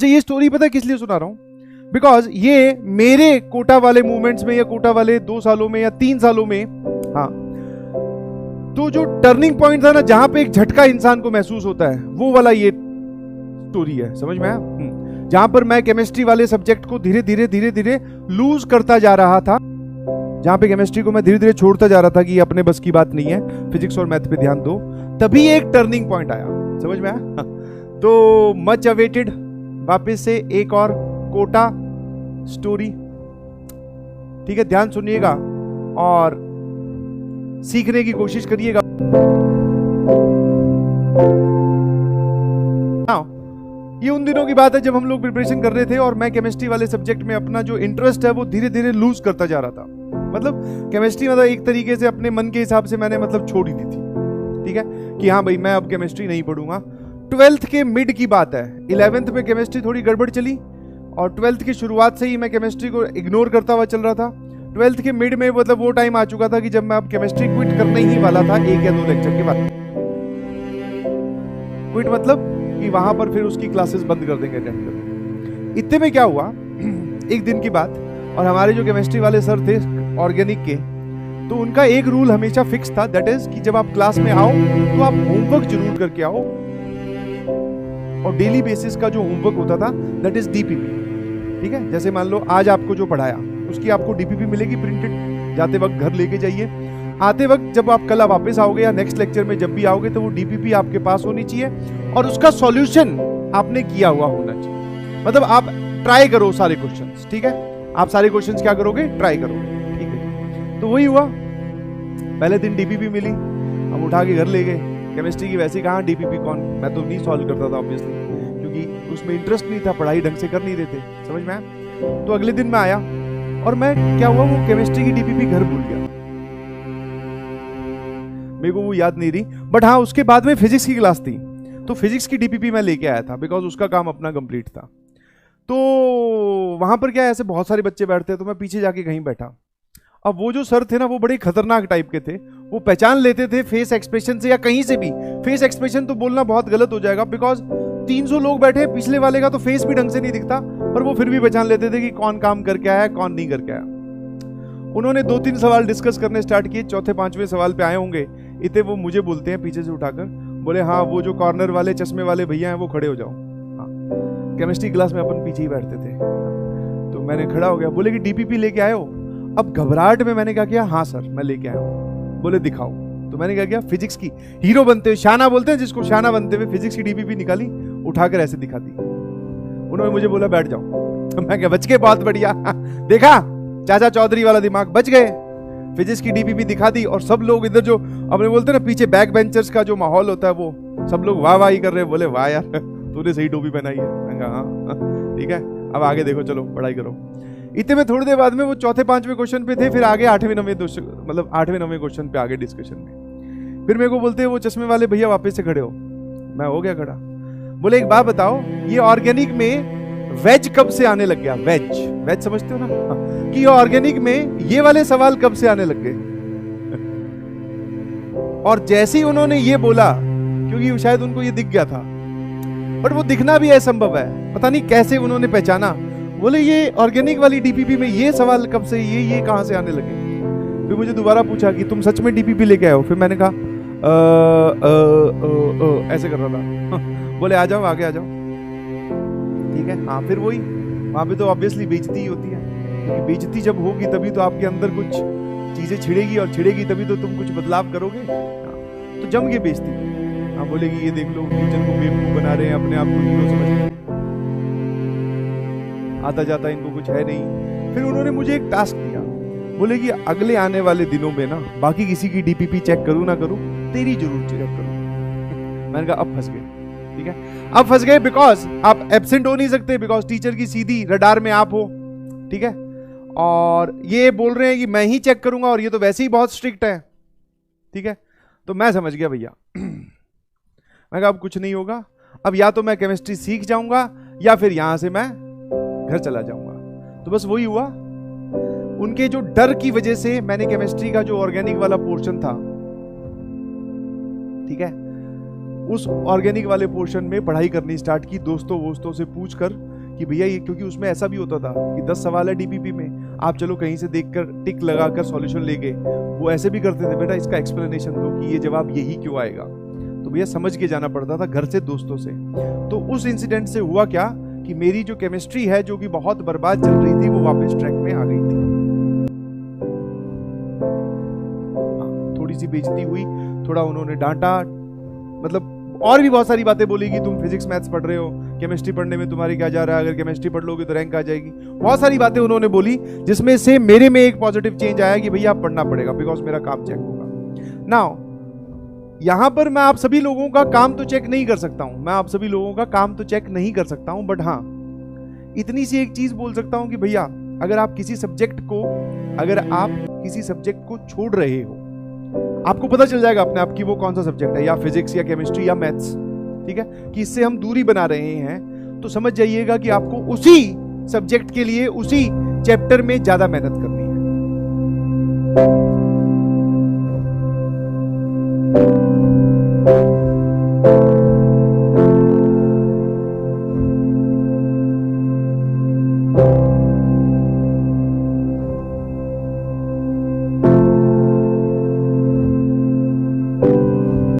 अच्छा, ये स्टोरी पता है किस लिए सुना रहा हूं? बिकॉज ये मेरे कोटा वाले मूवमेंट्स में या कोटा वाले 2 सालों में या 3 सालों में, हाँ, तो जो टर्निंग पॉइंट था ना, जहां पे एक झटका इंसान को महसूस होता है, वो वाला ये स्टोरी है। समझ में आया? जहां पर मैं केमिस्ट्री वाले सब्जेक्ट को धीरे धीरे लूज करता जा रहा था, जहां पे केमिस्ट्री को मैं धीरे धीरे छोड़ता जा रहा था कि अपने बस की बात नहीं है, फिजिक्स और मैथ पे ध्यान दो, तभी एक टर्निंग पॉइंट आया। समझ में आया? तो मच अवेटेड वापस से एक और कोटा स्टोरी। ठीक है, ध्यान सुनिएगा और सीखने की कोशिश करिएगा। ये उन दिनों की बात है जब हम लोग प्रिपरेशन कर रहे थे और मैं केमिस्ट्री वाले सब्जेक्ट में अपना जो इंटरेस्ट है वो धीरे धीरे लूज करता जा रहा था। मतलब केमिस्ट्री मतलब एक तरीके से अपने मन के हिसाब से मैंने मतलब छोड़ ही दी थी। ठीक है कि हाँ भाई मैं अब केमिस्ट्री नहीं पढ़ूंगा। 12th के मिड की बात है, 11th में केमिस्ट्री थोड़ी गड़बड़ चली और 12th की शुरुआत से ही मैं केमिस्ट्री को इग्नोर करता हुआ चल रहा था। 12th के मिड में मतलब वो टाइम आ चुका था कि जब मैं अब केमिस्ट्री क्विट करने ही वाला था 1 या 2 लेक्चर के बाद। क्विट मतलब कि वहां पर फिर उसकी क्लासेस बंद कर देंगे अटेंड करना। इतने में क्या हुआ, एक दिन की बात, और हमारे जो केमिस्ट्री वाले सर थे ऑर्गेनिक के, तो उनका एक रूल हमेशा फिक्स था, दैट इज कि जब आप क्लास में आओ तो आप होमवर्क जरूर करके आओ। और डेली बेसिस का जो होमवर्क होता था दैट इज डीपीपी। ठीक है, जैसे मान लो आज आपको जो पढ़ाया उसकी आपको डीपीपी मिलेगी प्रिंटेड, जाते वक्त घर लेके जाइए। आते वक्त जब आप कल वापस आओगे या नेक्स्ट लेक्चर में जब भी आओगे तो वो डीपीपी आपके पास होनी चाहिए और उसका सॉल्यूशन आपने किया हुआ होना चाहिए। मतलब आप ट्राई करो सारे क्वेश्चंस। ठीक है, आप सारे क्वेश्चंस क्या करोगे? ट्राई करोगे। ठीक है, तो वही हुआ। पहले दिन डीपीपी मिली, हम उठा के घर ले गए। केमिस्ट्री की वैसे कहाँ डीपीपी कौन, मैं तो नहीं सॉल्व करता था ऑब्वियसली, क्योंकि उसमें इंटरेस्ट नहीं था, पढ़ाई ढंग से कर नहीं रहे थे। समझ में आया? तो अगले दिन मैं आया और मैं क्या हुआ, वो केमिस्ट्री की डीपीपी घर भूल गया। मेरे को वो याद नहीं रही, बट हाँ उसके बाद में फिजिक्स की क्लास थी तो फिजिक्स की डीपीपी मैं लेके आया था बिकॉज उसका काम अपना कंप्लीट था। तो वहां पर क्या है, ऐसे बहुत सारे बच्चे बैठते हैं तो मैं पीछे जाके कहीं बैठा। अब वो जो सर थे ना वो बड़े खतरनाक टाइप के थे, वो पहचान लेते थे फेस एक्सप्रेशन से या कहीं से भी। फेस एक्सप्रेशन तो बोलना बहुत गलत हो जाएगा बिकॉज 300 लोग बैठे, पिछले वाले का तो फेस भी ढंग से नहीं दिखता, पर वो फिर भी पहचान लेते थे कि कौन काम करके आया है कौन नहीं करके आया। उन्होंने 2-3 सवाल डिस्कस करने स्टार्ट किए, चौथे 5वें सवाल पे आए होंगे, इतने वो मुझे बोलते हैं पीछे से उठाकर, बोले हाँ वो जो कॉर्नर वाले चश्मे वाले भैया हैं वो खड़े हो जाओ। हाँ, केमिस्ट्री क्लास में अपन पीछे ही बैठते थे। तो मैंने खड़ा हो गया, बोले कि डीपीपी लेके आए हो? अब घबराहट में मैंने क्या किया, हाँ सर मैं लेके आया हूँ। बोले दिखाओ। तो मैंने क्या किया, फिजिक्स की हीरो बनते हुए, शाना बोलते हैं जिसको, शाना बनते हुए फिजिक्स की डीपीपी निकाली, उठाकर ऐसे दिखा दी। उन्होंने मुझे बोला बैठ जाओ। तो मैं क्या, बच गए, बहुत बढ़िया। देखा चाचा चौधरी वाला दिमाग, बच गए। फिजिक्स की डीपीपी दिखा दी और सब लोग इधर जो अपने बोलते ना पीछे बैक बेंचर्स का जो माहौल होता है वो सब लोग वाह वाह ही कर रहे हैं। बोले वाह यार तूने सही टोपी पहनाई है। मैं कहा हाँ ठीक है, अब आगे देखो, चलो पढ़ाई करो। इतने में थोड़ी देर बाद में वो चौथे 5वें क्वेश्चन पे थे, फिर आगे 8वें 9वें मतलब 8वें 9वें क्वेश्चन पे आगे डिस्कशन में। फिर मेरे को बोलते हैं वो चश्मे वाले भैया वापस से खड़े हो। मैं हो गया खड़ा। बोले एक बात बताओ, ये ऑर्गेनिक में वेज कब से आने लग गया? वेज, वेज समझते हो ना? कि ये ऑर्गेनिक में ये वाले सवाल कब से आने लग गए? और जैसे ही उन्होंने ये बोला, क्योंकि शायद उनको ये दिख गया था, बट वो दिखना भी असंभव है, पता नहीं कैसे उन्होंने पहचाना। बोले ये ऑर्गेनिक वाली डीपीपी में ये सवाल कब से, ये कहां से आने लगे? फिर मुझे दोबारा पूछा कि तुम सच में डीपीपी लेके आए हो? फिर मैंने कहा ऐसे कर रहा था। बोले आ जाओ, आगे आ जाओ। ठीक है, हाँ फिर वही, वहां पे तो ऑब्वियसली बेइज्जती ही होती है, क्योंकि बेइज्जती जब होगी तभी तो आपके अंदर कुछ चीजें छिड़ेगी, और छिड़ेगी तभी तो तुम कुछ बदलाव करोगे। तो जम के बेइज्जती। हाँ बोलेगी ये देख लो टीचर को बेवकूफ बना रहे हैं, अपने आप को हीरो समझ रहे हैं, आता जाता इनको कुछ है नहीं। फिर उन्होंने मुझे एक टास्क दिया, बोले कि अगले आने वाले दिनों में ना बाकी किसी की डीपीपी चेक करूं ना करूं, तेरी जरूर चेक करूं। मैंने कहा अब फंस गए। ठीक है, अब फंस गए बिकॉज आप एब्सेंट हो नहीं सकते, बिकॉज टीचर की सीधी रडार में आप हो। ठीक है, और ये बोल रहे हैं कि मैं ही चेक करूंगा, और ये तो वैसे ही बहुत स्ट्रिक्ट है। ठीक है, तो मैं समझ गया भैया। मैं कहा अब कुछ नहीं होगा, अब या तो मैं केमिस्ट्री सीख जाऊंगा या फिर यहां से मैं घर चला जाऊंगा। तो बस वही हुआ। उनके जो डर की वजह से मैंने केमिस्ट्री का जो ऑर्गेनिक वाला पोर्शन था, ठीक है, उस ऑर्गेनिक वाले पोर्शन में पढ़ाई करनी स्टार्ट की, दोस्तों वोस्तों से पूछकर कि भैया ये, क्योंकि उसमें ऐसा भी होता था कि 10 सवाल है डीपीपी में, आप चलो कहीं से देखकर टिक लगाकर सॉल्यूशन ले गए, वो ऐसे भी करते थे, बेटा इसका एक्सप्लेनेशन दो कि ये जवाब यही क्यों आएगा। तो भैया समझ के जाना पड़ता था घर से, दोस्तों से। तो उस इंसिडेंट से हुआ क्या कि मेरी जो केमिस्ट्री है जो कि बहुत बर्बाद चल रही थी, वो वापस ट्रैक में आ गई थी। थोड़ी सी बेइज्जती हुई, थोड़ा उन्होंने डांटा, मतलब और भी बहुत सारी बातें बोली कि तुम फिजिक्स मैथ्स पढ़ रहे हो, केमिस्ट्री पढ़ने में तुम्हारी क्या जा रहा है, अगर केमिस्ट्री पढ़ लोगे तो रैंक आ जाएगी। बहुत सारी बातें उन्होंने बोली, जिसमें से मेरे में एक पॉजिटिव चेंज आया कि भैया आप पढ़ना पड़ेगा, बिकॉज मेरा काम चेक होगा। नाउ यहां पर मैं आप सभी लोगों का काम तो चेक नहीं कर सकता हूं, मैं आप सभी लोगों का काम तो चेक नहीं कर सकता हूं, बट हाँ इतनी सी एक चीज बोल सकता हूं कि भैया अगर आप किसी सब्जेक्ट को छोड़ रहे हो, आपको पता चल जाएगा अपने आप की वो कौन सा सब्जेक्ट है, या फिजिक्स या केमिस्ट्री या मैथ्स, ठीक है, कि इससे हम दूरी बना रहे हैं, तो समझ जाइएगा कि आपको उसी सब्जेक्ट के लिए उसी चैप्टर में ज्यादा मेहनत करनी है।